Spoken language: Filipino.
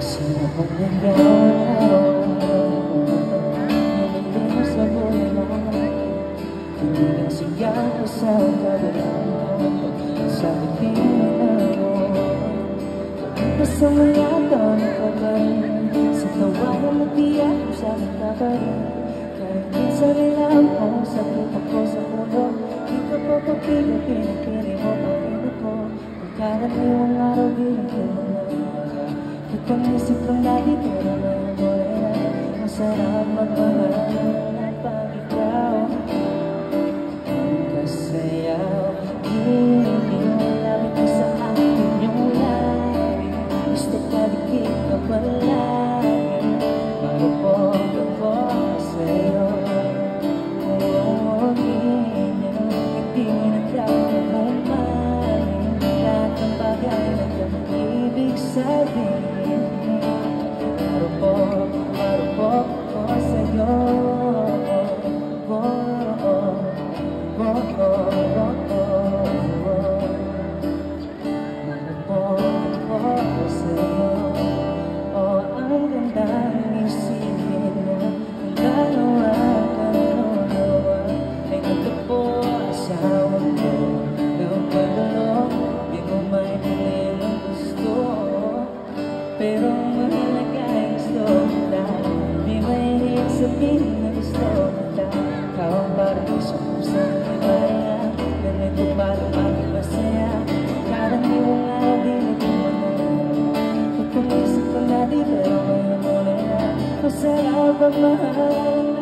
Sino kong nangyari hindi mo sa buhay mo. Hindi lang siya ko sa kabilang sabihin mo. Basta mga tanong ka ba rin sa tawagan at tiyak mo sa akin ka ba rin. Kahit minsan rin lang kung sakit ako sa ulo, di ka pa papilit, pinipili mo papilit ko. Kung karaniwang araw binigyan mo na pag-isip lang lagi pero ngayon mo rin masarap magmahal pag ikaw ang kasayaw. Hindi mo labit mo sa akin yung labi, gusto ka dikit ka palagi, marupok ako sa'yo. Hindi mo nagdaw mong maling lahat ng bagay na kang ibig sabihin. Marupok ko sa'yo. Marupok ko sa'yo. Ang ganda ng isipin mo, ang dalawa ay nagtapo sa mundo ng pagulo. Di mo may nilang gusto, pero sabihin na gusto kita. Ikaw ang parang isang pusang ibaya, ganito parang aking masaya. Karaniwang araw binigyan mo na pag-isip ko na di pero ngayon mo na masarap ang mahal.